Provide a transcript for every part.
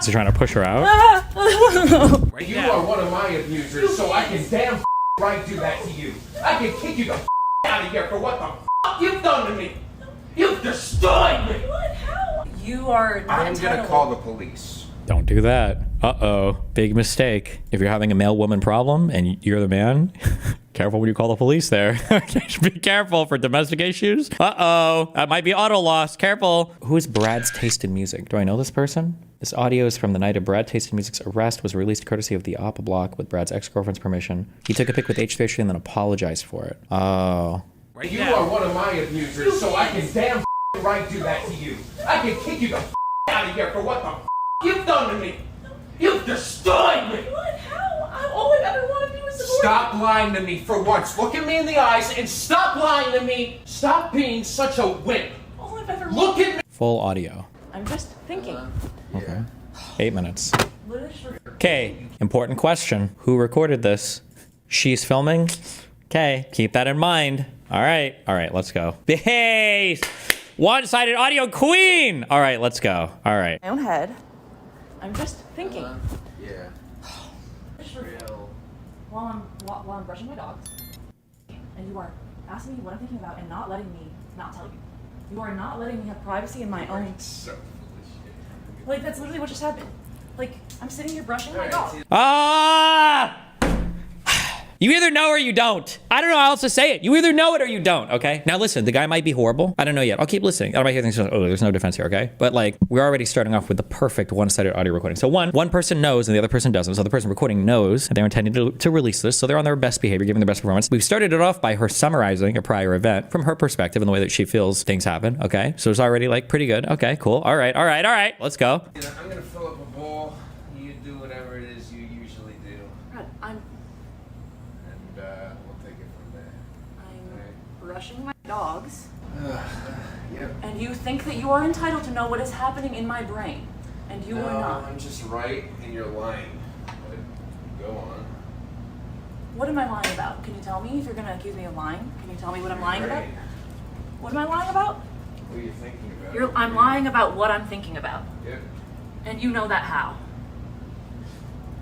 Is he trying to push her out? You are one of my abusers, so I can damn right do that to you. I can kick you the out of here for what the you've done to me. You've destroyed me. What? How? You are not I'm entitled. gonna call the police. Don't do that. Uh-oh. Big mistake. If you're having a male-woman problem and you're the man, careful when you call the police there. Be careful for domestic issues. Uh-oh. That might be auto loss. Careful. Who is Brad's Taste in Music? Do I know this person? This audio is from the night of Brad Taste in Music's arrest, was released courtesy of the Oppa Block with Brad's ex-girlfriend's permission. He took a pic with H3 and then apologized for it. Oh. You are one of my abusers, so I can damn right do that to you. I can kick you the out of here for what the you've done to me. You've destroyed me. What? How? All I've ever wanted to do is support Stop lying to me for once. Look at me in the eyes and stop lying to me. Stop being such a wimp. All I've ever Look at me. Full audio. I'm just thinking. Okay. 8 minutes. Literally. Okay, important question. Who recorded this? She's filming? Okay, keep that in mind. All right, let's go. Hey, one-sided audio queen. All right, let's go. All right. My own head. I'm just thinking. Yeah. While I'm brushing my dogs, and you are asking me what I'm thinking about and not letting me not tell you. You are not letting me have privacy in my own. So Like, that's literally what just happened. Like, I'm sitting here brushing my dog. Ah! You either know or you don't. I don't know how else to say it. You either know it or you don't, okay? Now listen, the guy might be horrible. I don't know yet. I'll keep listening. I might hear things like, oh, there's no defense here, okay? But like, we're already starting off with the perfect one-sided audio recording. So one person knows and the other person doesn't. So the person recording knows that they're intending to release this. So they're on their best behavior, giving their best performance. We've started it off by her summarizing a prior event from her perspective and the way that she feels things happen, okay? So it's already like pretty good. Okay, cool. All right. Let's go. I'm gonna fill up a bowl. You do whatever it is you usually do. Brad, I'm We'll take it from there. brushing my dogs, Yep. and you think that you are entitled to know what is happening in my brain, and you are not. I'm just right and you're lying. But go on. What am I lying about? Can you tell me if you're gonna accuse me of lying? Can you tell me what I'm lying about? What am I lying about? What are you thinking about? I'm lying about what I'm thinking about, Yep. and you know that how?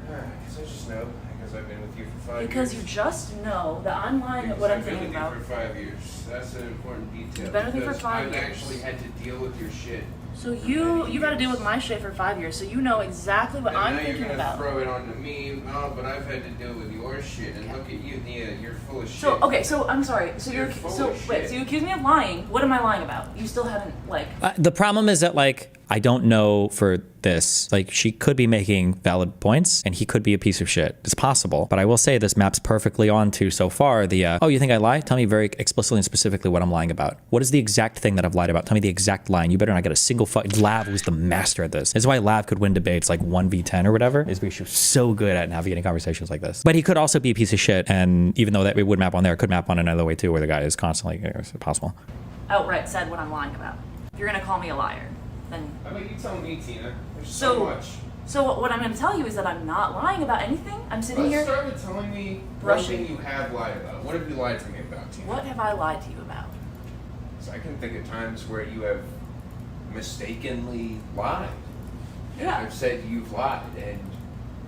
Because I just know. Because I've been with you for 5 years. Because you just know that I'm lying at what I'm thinking about. I've been with you for 5 years. That's an important detail. You've been with me for because 5 I've years. actually had to deal with your shit. So you got to deal with my shit for 5 years, so you know exactly what And I'm now thinking you're gonna about. throw it onto me. Oh, but I've had to deal with your shit. And look at you, Nia. You're full of shit. So okay, so I'm sorry. So You're full so of wait. shit. So you accuse me of lying. What am I lying about? You still haven't like. The problem is that like, I don't know for this, like she could be making valid points and he could be a piece of shit. It's possible, but I will say this maps perfectly onto so far the, oh, you think I lie? Tell me very explicitly and specifically what I'm lying about. What is the exact thing that I've lied about? Tell me the exact line. You better not get a single Lav was the master at this. This is why Lav could win debates like 1v10 or whatever, is because she was so good at navigating conversations like this. But he could also be a piece of shit, and even though that it would map on there, it could map on another way too, where the guy is constantly, it's possible. Outright said what I'm lying about. If you're gonna call me a liar, then. How about you tell me, Tina? There's so much. So what I'm gonna tell you is that I'm not lying about anything. I'm sitting Let's here. start with telling me brushing. one thing you have lied about. What have you lied to me about, Tina? What have I lied to you about? So I can think of times where you have mistakenly lied. And Yeah. I've said you've lied, and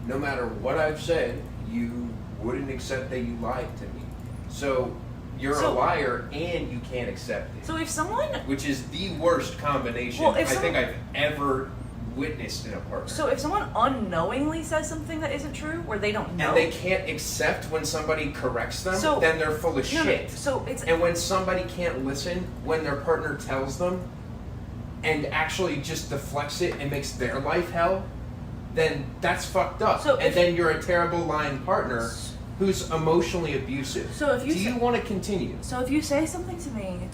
no matter what I've said, you wouldn't accept that you lied to me. So you're a liar and you can't accept it. So if someone. Which is the worst combination Well, I if think I've ever witnessed in a partner. So if someone unknowingly says something that isn't true, or they don't know. And they can't accept when somebody corrects them, So- then they're full of No, shit. so it's. And when somebody can't listen when their partner tells them and actually just deflects it and makes their life hell, then that's fucked up. So and if- then you're a terrible lying partner who's emotionally abusive. So if you Do you say- want to continue? So if you say something to me,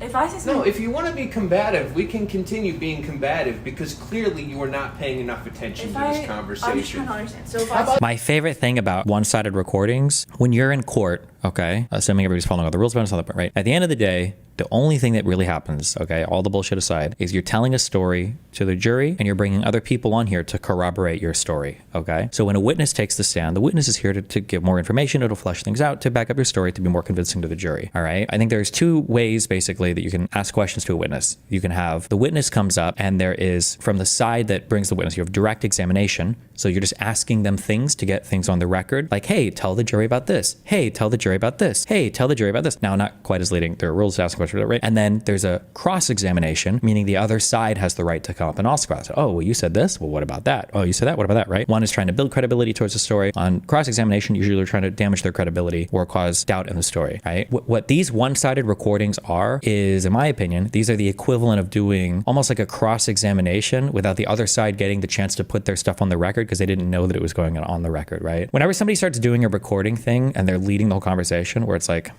if I say something. No, if you want to be combative, we can continue being combative because clearly you are not paying enough attention if to I, this conversation. I'm just trying to understand. So if I. My favorite thing about one-sided recordings, when you're in court, okay, assuming everybody's following all the rules, but it's not the point, right? At the end of the day, The only thing that really happens, okay, all the bullshit aside, is you're telling a story to the jury and you're bringing other people on here to corroborate your story, okay? So when a witness takes the stand, the witness is here to give more information. It'll flesh things out to back up your story to be more convincing to the jury, all right? I think there's two ways, basically, that you can ask questions to a witness. You can have the witness comes up and there is, from the side that brings the witness, you have direct examination. So you're just asking them things to get things on the record. Like, hey, tell the jury about this. Hey, tell the jury about this. Hey, tell the jury about this. Now, not quite as leading. There are rules to ask questions, right? And then there's a cross-examination, meaning the other side has the right to come up and ask about it. Oh, well, you said this. Well, what about that? Oh, you said that. What about that, right? One is trying to build credibility towards the story. On cross-examination, usually they're trying to damage their credibility or cause doubt in the story, right? What these one-sided recordings are is, in my opinion, these are the equivalent of doing almost like a cross-examination without the other side getting the chance to put their stuff on the record because they didn't know that it was going on the record, right? Whenever somebody starts doing a recording thing and they're leading the whole conversation where it's like,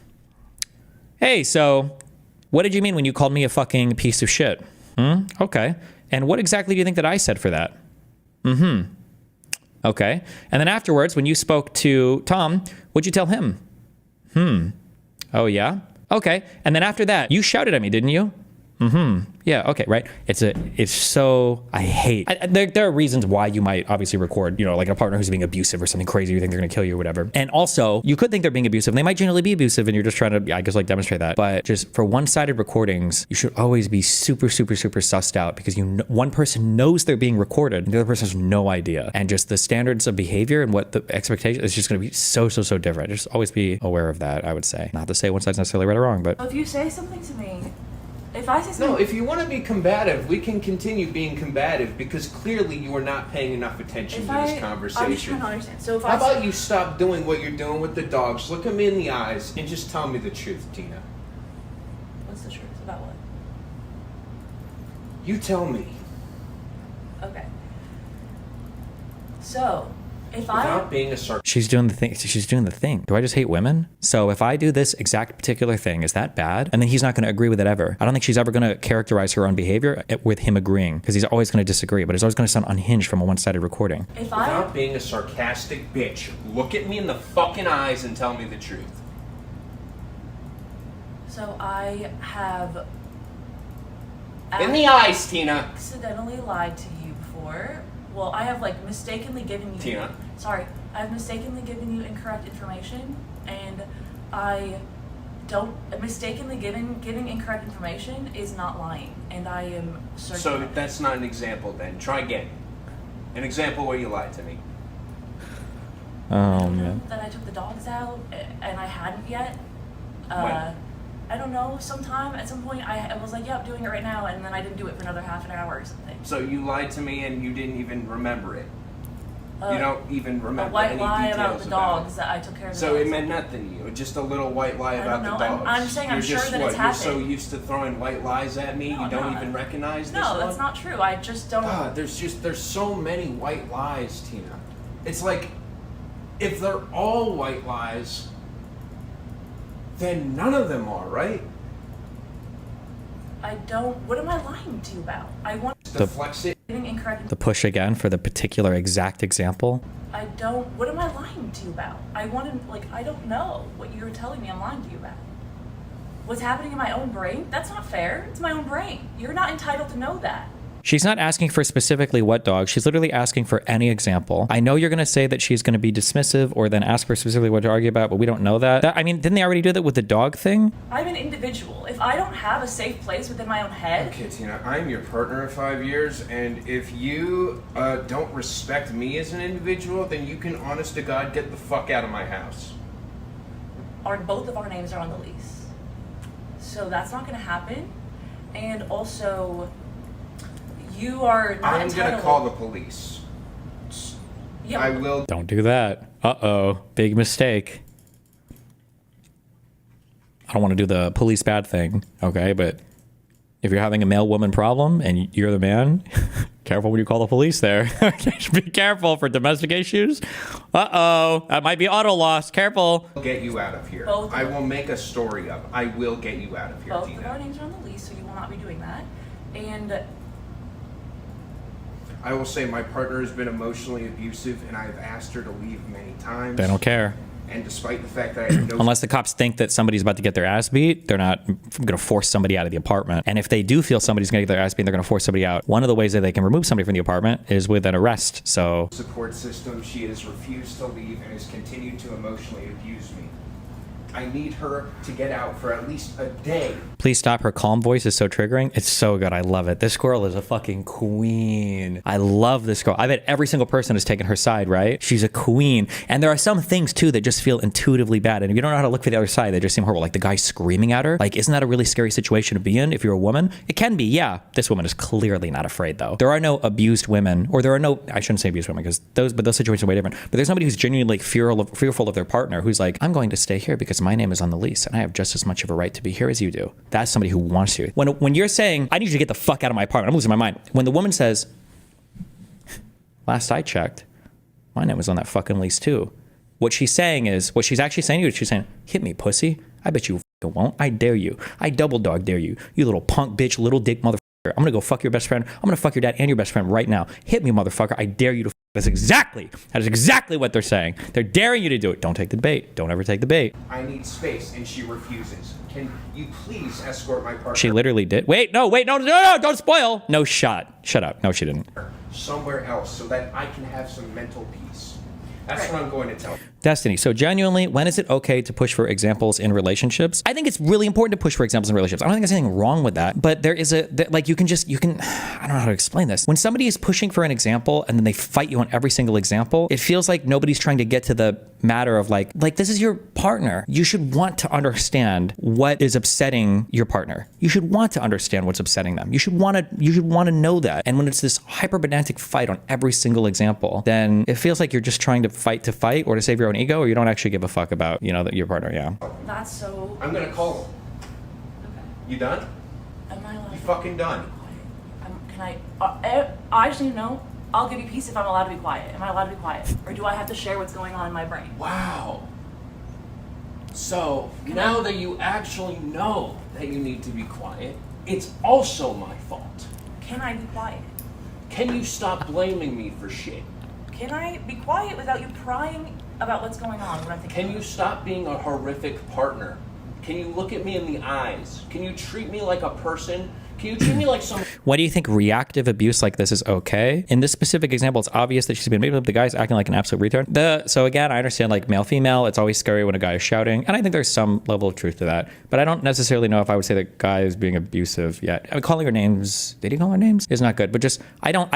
hey, so what did you mean when you called me a fucking piece of shit? Okay. And what exactly do you think that I said for that? Okay. And then afterwards, when you spoke to Tom, what'd you tell him? Oh, yeah? Okay. And then after that, you shouted at me, didn't you? Yeah, okay, right. It's so, I hate, there are reasons why you might obviously record, you know, like a partner who's being abusive or something crazy, you think they're gonna kill you or whatever. And also, you could think they're being abusive, and they might genuinely be abusive, and you're just trying to, I guess, like demonstrate that. But just for one-sided recordings, you should always be super, super, super sussed out because one person knows they're being recorded, and the other person has no idea. And just the standards of behavior and what the expectation is just gonna be so, so, so different. Just always be aware of that, I would say. Not to say one side's necessarily right or wrong, but. If you say something to me, if I say something... No, if you want to be combative, we can continue being combative because clearly you are not paying enough attention to this conversation. I'm just trying to understand. So if How about you stop doing what you're doing with the dogs, look at me in the eyes, and just tell me the truth, Tina? What's the truth? About what? You tell me. Okay. So, if Without being a She's doing the thing. She's doing the thing. Do I just hate women? So if I do this exact particular thing, is that bad? And then he's not going to agree with it ever. I don't think she's ever going to characterize her own behavior with him agreeing because he's always going to disagree, but it's always going to sound unhinged from a one-sided recording. Without being a sarcastic bitch, look at me in the fucking eyes and tell me the truth. So I have... In the eyes, Tina! Accidentally lied to you before. Well, I have like mistakenly given you... Tina. Sorry. I've mistakenly given you incorrect information, and I don't... Mistakenly giving incorrect information is not lying, and I am certain... So that's not an example then. Try again. An example where you lied to me. Oh, man. That I took the dogs out, and I hadn't yet. When? I don't know, at some point, I was like, yep, doing it right now, and then I didn't do it for another half an hour or something. So you lied to me and you didn't even remember it. You don't even remember a white any lie details about the dogs that I took care of. So it meant nothing to you. Just a little white lie about the dogs. I'm saying I'm sure that it's happened. You're so used to throwing white lies at me, you don't even recognize this one? No, that's not true. I just don't. God, there's so many white lies, Tina. It's like, if they're all white lies, then none of them are, right? I don't. What am I lying to you about? I want to flex it. The push again for the particular exact example. I don't. What am I lying to you about? I don't know what you're telling me I'm lying to you about. What's happening in my own brain? That's not fair. It's my own brain. You're not entitled to know that. She's not asking for specifically what dog. She's literally asking for any example. I know you're going to say that she's going to be dismissive or then ask for specifically what to argue about, but we don't know that. I mean, didn't they already do that with the dog thing? I'm an individual. If I don't have a safe place within my own head... Okay, Tina, I'm your partner of 5 years, and if you don't respect me as an individual, then you can, honest to God, get the fuck out of my house. Both of our names are on the lease. So that's not going to happen. And also... You are not I'm going to call the police. Yeah. I will. Don't do that. Uh-oh. Big mistake. I don't want to do the police bad thing, okay? But if you're having a male-woman problem and you're the man, careful when you call the police there. Be careful for domestic issues. Uh-oh. That might be auto loss. Careful. I'll get you out of here. I will make a story up. I will get you out of here, Both Tina. of our names are on the lease, so you will not be doing that. And... I will say my partner has been emotionally abusive, and I have asked her to leave many times. They don't care. And despite the fact that I know Unless the cops think that somebody's about to get their ass beat, they're not going to force somebody out of the apartment. And if they do feel somebody's going to get their ass beat, they're going to force somebody out. One of the ways that they can remove somebody from the apartment is with an arrest. So support system, she has refused to leave and has continued to emotionally abuse me. I need her to get out for at least a day. Please stop. Her calm voice is so triggering. It's so good. I love it. This girl is a fucking queen. I love this girl. I bet every single person has taken her side, right? She's a queen. And there are some things too that just feel intuitively bad. And if you don't know how to look for the other side, they just seem horrible. Like the guy screaming at her. Like, isn't that a really scary situation to be in if you're a woman? It can be, yeah. This woman is clearly not afraid though. There are no abused women, or there are no, I shouldn't say abused women because those situations are way different. But there's somebody who's genuinely like fearful of their partner who's like, I'm going to stay here because my name is on the lease and I have just as much of a right to be here as you do. That's somebody who wants you. When you're saying, I need you to get the fuck out of my apartment, I'm losing my mind. When the woman says, last I checked, my name was on that fucking lease too. What she's saying is, what she's actually saying to you is she's saying, hit me, pussy. I bet you fucking won't. I dare you. I double dog dare you. You little punk bitch, little dick motherfucker. I'm gonna go fuck your best friend. I'm gonna fuck your dad and your best friend right now. Hit me, motherfucker. I dare you to. That is exactly what they're saying. They're daring you to do it. Don't take the bait. Don't ever take the bait. I need space, and she refuses. Can you please escort my partner? She literally did. Wait, no, don't spoil. No shot. Shut up. No, she didn't. Somewhere else so that I can have some mental peace. That's what I'm going to tell you. Destiny. So genuinely, when is it okay to push for examples in relationships? I think it's really important to push for examples in relationships. I don't think there's anything wrong with that, but there is like you can, I don't know how to explain this. When somebody is pushing for an example and then they fight you on every single example, it feels like nobody's trying to get to the matter of like this is your partner. You should want to understand what is upsetting your partner. You should want to understand what's upsetting them. You should want to know that. And when it's this hyper-pedantic fight on every single example, then it feels like you're just trying to fight or to save your own ego, or you don't actually give a fuck about, your partner. Yeah. That's so... I'm gonna call him. Okay. You done? Am I allowed You fucking done. Can I just need to know, I'll give you peace if I'm allowed to be quiet. Am I allowed to be quiet? Or do I have to share what's going on in my brain? Wow. So, now that you actually know that you need to be quiet, it's also my fault. Can I be quiet? Can you stop blaming me for shit? Can I be quiet without you prying about what's going on when I'm thinking? Can you stop being a horrific partner? Can you look at me in the eyes? Can you treat me like a person? Can you treat me like someone? Why do you think reactive abuse like this is okay? In this specific example, it's obvious that she's been made up. The guy's acting like an absolute retard. So again, I understand like male, female, it's always scary when a guy is shouting. And I think there's some level of truth to that. But I don't necessarily know if I would say that guy is being abusive yet. I mean, calling her names, did he call her names? Is not good. But just, I don't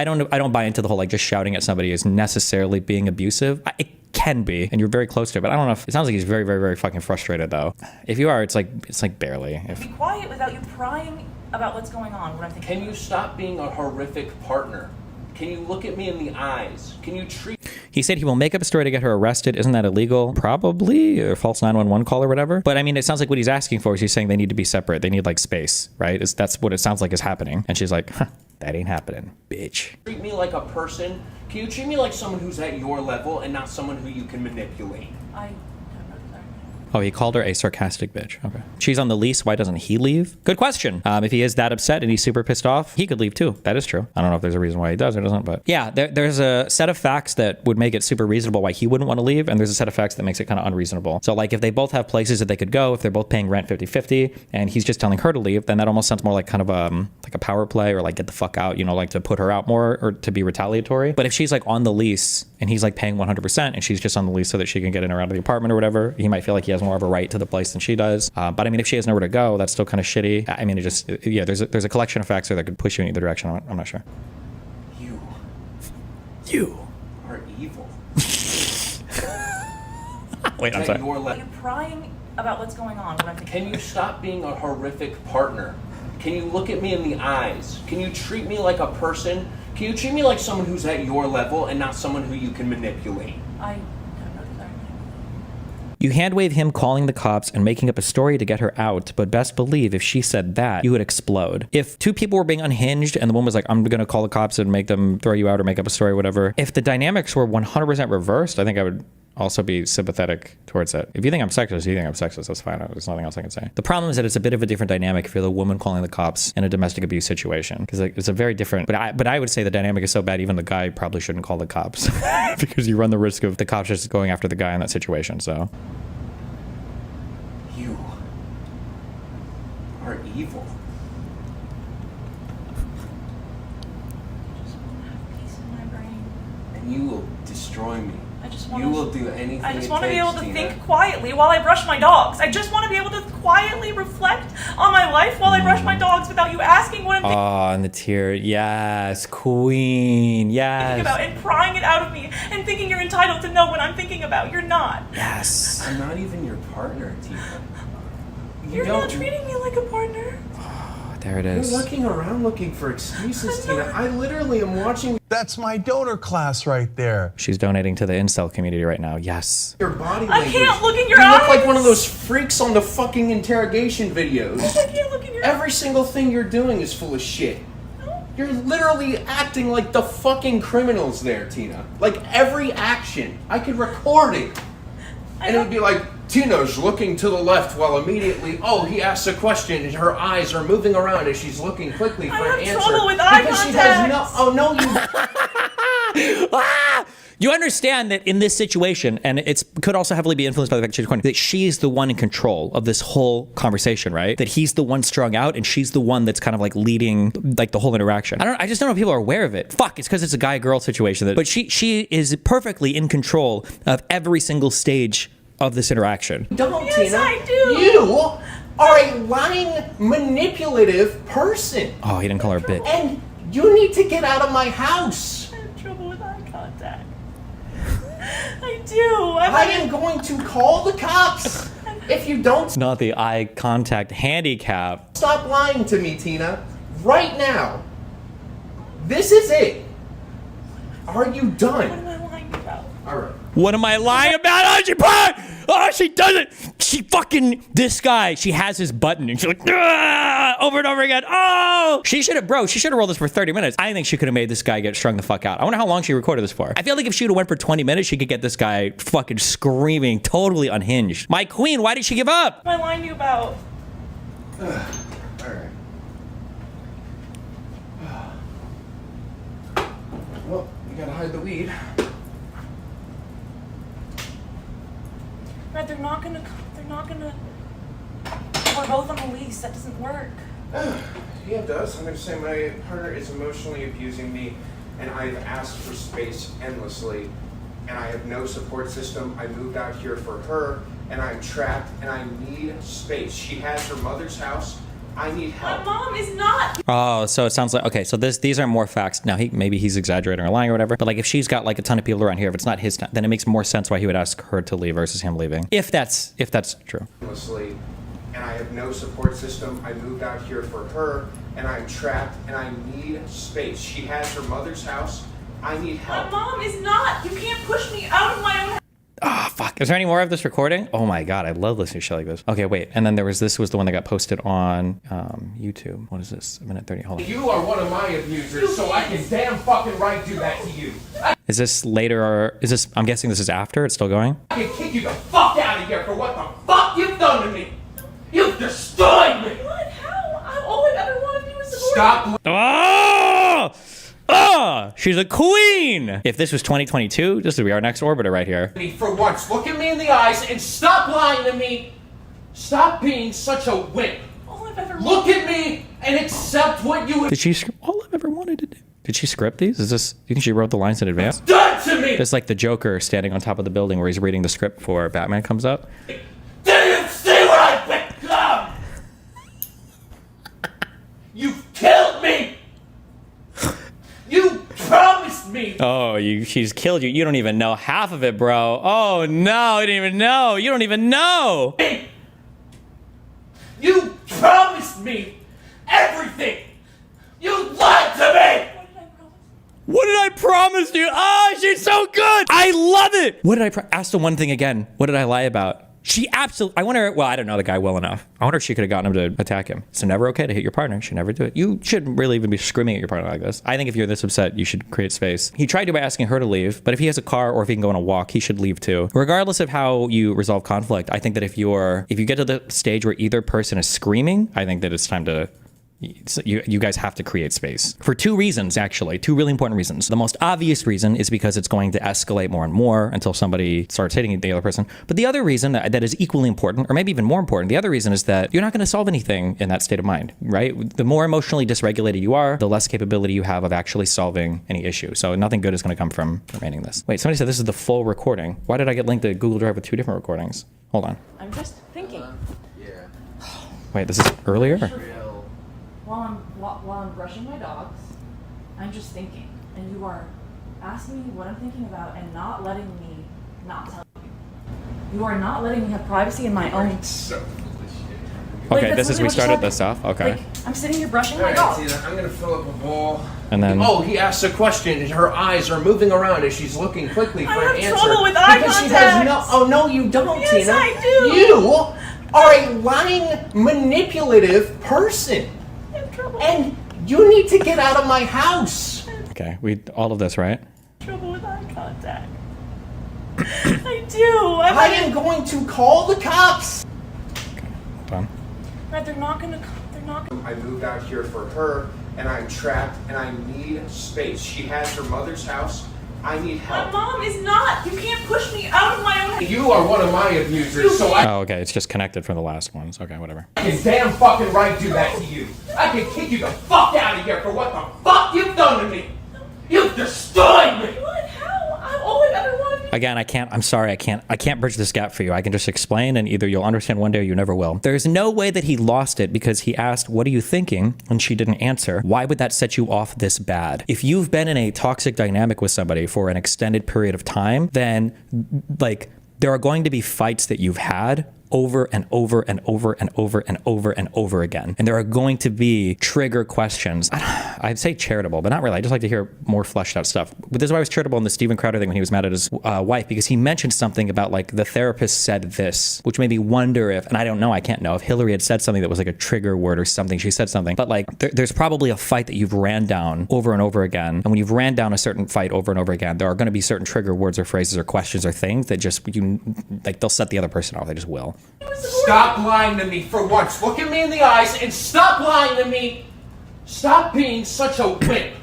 buy into the whole like just shouting at somebody is necessarily being abusive. It can be, and you're very close to it. But I don't know if, it sounds like he's very, very, very fucking frustrated though. If you are, it's like barely. Be quiet without you prying about what's going on when I'm thinking. Can you stop being a horrific partner? Can you look at me in the eyes? Can you treat... He said he will make up a story to get her arrested. Isn't that illegal? Probably, or false 911 call or whatever. But I mean, it sounds like what he's asking for is he's saying they need to be separate. They need like space, right? That's what it sounds like is happening. And she's like, that ain't happening, bitch. Treat me like a person? Can you treat me like someone who's at your level and not someone who you can manipulate? I don't know that. Oh, he called her a sarcastic bitch. Okay. She's on the lease. Why doesn't he leave? Good question. If he is that upset and he's super pissed off, he could leave too. That is true. I don't know if there's a reason why he does or doesn't, but yeah, there's a set of facts that would make it super reasonable why he wouldn't want to leave. And there's a set of facts that makes it kind of unreasonable. So like if they both have places that they could go, if they're both paying rent 50-50 and he's just telling her to leave, then that almost sounds more like kind of like a power play or like get the fuck out, like to put her out more or to be retaliatory. But if she's like on the lease and he's like paying 100% and she's just on the lease so that she can get in or out of the apartment or whatever, he might feel like he has more of a right to the place than she does. But I mean, if she has nowhere to go, that's still kind of shitty. I mean, there's a collection of facts there that could push you in either direction. I'm not sure. You are evil. Wait, I'm sorry. Are you prying about what's going on when I'm thinking? Can you stop being a horrific partner? Can you look at me in the eyes? Can you treat me like a person? Can you treat me like someone who's at your level and not someone who you can manipulate? I don't know that. You handwave him calling the cops and making up a story to get her out, but best believe if she said that, you would explode. If two people were being unhinged and the woman was like, I'm gonna call the cops and make them throw you out or make up a story or whatever, if the dynamics were 100% reversed, I think I would also be sympathetic towards it. If you think I'm sexist, you think I'm sexist. That's fine. There's nothing else I can say. The problem is that it's a bit of a different dynamic if you're the woman calling the cops in a domestic abuse situation, because it's a very different. But I would say the dynamic is so bad, even the guy probably shouldn't call the cops because you run the risk of the cops just going after the guy in that situation. So You are evil. Peace in my brain. And you will destroy me. I just You will do anything I just it want to be takes, able to Tina. think quietly while I brush my dogs. I just want to be able to quietly reflect on my life while I brush my dogs without you asking what I'm oh, and the tear. Yes, queen. thinking Yes. about and prying it out of me and thinking you're entitled to know what I'm thinking about. You're not. Yes. I'm not even your partner, Tina. You're not treating me like a partner. There it You're is. looking around looking for excuses, Tina. I literally am watching That's my donor class right there. She's donating to the incel community right now. Yes. your body I language. can't look in your You eyes. look like one of those freaks on the fucking interrogation videos. I can't look in your Every single thing you're doing is full of shit. You're literally acting like the fucking criminals there, Tina. Like every action. I could record it. And it would be like, Tina's looking to the left while immediately, oh, he asks a question and her eyes are moving around as she's looking quickly for I an have answer. trouble with eye because she has no, contact. oh no, you Ah! You understand that in this situation, and it could also heavily be influenced by the fact that she's recording, that she's the one in control of this whole conversation, right? That he's the one strung out and she's the one that's kind of like leading like the whole interaction. I just don't know if people are aware of it. Fuck, it's because it's a guy-girl situation. But she is perfectly in control of every single stage of this interaction. don't, Yes, Tina. I do. You are a lying, manipulative person. Oh, he didn't call her a bitch. And you need to get out of my house. I have trouble with eye contact. I do. I am going to call the cops if you don't Not the eye contact handicap. stop lying to me, Tina. Right now. This is it. Are you What done? am I lying about? All right. What am I lying about? Oh, she put! Oh, she does it! She fucking, this guy, she has his button and she's like, "Ah!" Over and over again. Oh! She should have rolled this for 30 minutes. I think she could have made this guy get strung the fuck out. I wonder how long she recorded this for. I feel like if she would have went for 20 minutes, she could get this guy fucking screaming, totally unhinged. My queen, why did she give up? What am I lying to you about? All right. Well, you gotta hide the weed. Brad, they're not gonna, we're both on a lease, that doesn't work. Yeah, it does. I'm going to say my partner is emotionally abusing me, and I've asked for space endlessly, and I have no support system. I moved out here for her, and I'm trapped, and I need space. She has her mother's house. I need My help. mom is not. Oh, so it sounds like, okay, so these are more facts. Now, maybe he's exaggerating or lying or whatever, but like if she's got like a ton of people around here, if it's not his time, then it makes more sense why he would ask her to leave versus him leaving. If that's true. Endlessly, and I have no support system. I moved out here for her, and I'm trapped, and I need space. She has her mother's house. I need My help. mom is not. You can't push me out of my own house. Ah, fuck. Is there any more of this recording? Oh my God, I love listening to shit like this. Okay, wait. And then this was the one that got posted on YouTube. What is this? 1:30. Hold on. You are one of my abusers, so I can damn fucking right do that to you. Is this later or is this, I'm guessing this is after? It's still going? I can kick you the fuck out of here for what the fuck you've done to me. You've destroyed me. What? How? All I've ever wanted to do is support Stop. Oh! Oh! She's a queen! If this was 2022, this would be our next orbiter right here. Me for once. Look at me in the eyes and stop lying to me. Stop being such a wimp. All I've ever Look at me and accept what you have Did she script all I've ever wanted to do? Did she script these? Do you think she wrote the lines in advance? done to me. It's like the Joker standing on top of the building where he's reading the script before Batman comes up. Do you see what I've become? You've killed me. You promised me. Oh, she's killed you. You don't even know half of it, bro. Oh no, you didn't even know. You don't even know. You promised me everything. You lied to me. What did I promise you? Oh, she's so good. I love it. What did I ask the one thing again? What did I lie about? She absolutely, I wonder, well, I don't know the guy well enough. I wonder if she could have gotten him to attack him. It's never okay to hit your partner. You should never do it. You shouldn't really even be screaming at your partner like this. I think if you're this upset, you should create space. He tried to by asking her to leave, but if he has a car or if he can go on a walk, he should leave too. Regardless of how you resolve conflict, I think that if you get to the stage where either person is screaming, I think that it's time to you guys have to create space for two reasons, actually, two really important reasons. The most obvious reason is because it's going to escalate more and more until somebody starts hitting the other person. But the other reason that is equally important, or maybe even more important, the other reason is that you're not going to solve anything in that state of mind, right? The more emotionally dysregulated you are, the less capability you have of actually solving any issue. So nothing good is going to come from remaining this. Wait, somebody said this is the full recording. Why did I get linked to Google Drive with two different recordings? Hold on. I'm just thinking. Yeah. Wait, this is earlier? While I'm brushing my dogs, I'm just thinking, and you are asking me what I'm thinking about and not letting me not tell you. You are not letting me have privacy in my own. So Okay, this is we started this off. Okay. Like, I'm sitting here brushing all my right, dogs. Tina, I'm gonna fill up a bowl. And then Oh, he asks a question and her eyes are moving around as she's looking quickly for I an have answer. trouble with eye because she has no. contact. Oh no, you don't, Yes, Tina. I do. You are a lying, manipulative person, I have trouble. and you need to get out of my house. okay, all of this, right? Trouble with eye contact. I do. I am going to call the cops. Done. Right, they're not gonna. They're not gonna. I moved out here for her, and I'm trapped, and I need space. She has her mother's house. I need My help. mom is not. You can't push me out of my own house. You are one of my abusers, so I Oh, okay, it's just connected from the last ones. Okay, whatever. can damn fucking right do that to you. I can kick you the fuck out of here for what the fuck you've done to me. You've destroyed me. What? How? All I've ever wanted. Again, I'm sorry, I can't bridge this gap for you. I can just explain and either you'll understand one day or you never will. There's no way that he lost it because he asked, what are you thinking? And she didn't answer. Why would that set you off this bad? If you've been in a toxic dynamic with somebody for an extended period of time, then like there are going to be fights that you've had over and over and over and over and over and over again. And there are going to be trigger questions. I'd say charitable, but not really. I just like to hear more fleshed out stuff. But this is why I was charitable in the Steven Crowder thing when he was mad at his wife, because he mentioned something about like the therapist said this, which made me wonder if, and I don't know, I can't know, if Hillary had said something that was like a trigger word or something. She said something, but like there's probably a fight that you've ran down over and over again. And when you've ran down a certain fight over and over again, there are going to be certain trigger words or phrases or questions or things that just, they'll set the other person off. They just will. Stop lying to me for once. Look at me in the eyes and stop lying to me. Stop being such a wimp.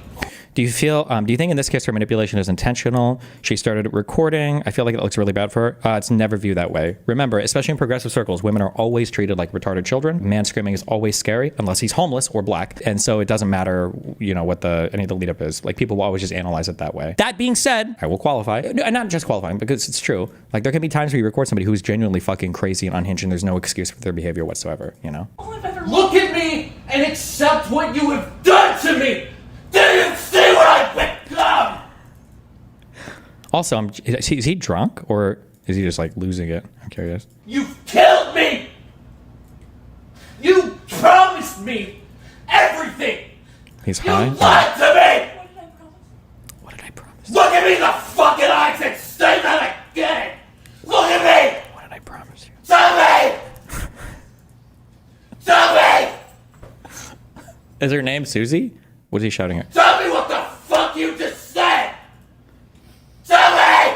Do you think in this case her manipulation is intentional? She started recording. I feel like it looks really bad for her. It's never viewed that way. Remember, especially in progressive circles, women are always treated like retarded children. Man screaming is always scary unless he's homeless or black. And so it doesn't matter, what any of the lead up is. Like people will always just analyze it that way. That being said, I will qualify. Not just qualifying because it's true. Like there can be times where you record somebody who's genuinely fucking crazy and unhinged and there's no excuse for their behavior whatsoever, All I've ever Look at me and accept what you have done to me. Do you see what I've become? Also, is he drunk or is he just like losing it? I'm curious. You've killed me. You promised me everything. He's You high. lied to me. What did I promise? What did I promise? Look at me in the fucking eyes and say that again. Look at me. What did I promise you? Tell me. Tell me. Is her name Susie? What is he shouting at? Tell me what the fuck you just said. Tell me.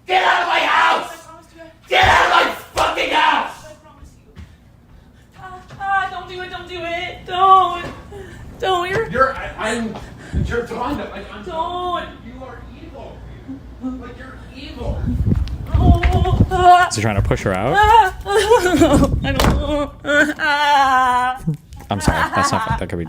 Get out of my I house. promised you. Get out of my fucking house. I promise you. Don't do it. Don't do it. Don't. You're blind. Don't. You are evil. Like you're evil. Oh. Is he trying to push her out? I don't. I'm sorry. That's not fun. That could be.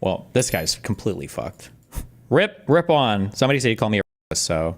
Well, this guy's completely fucked. Rip on. Somebody said he called me a so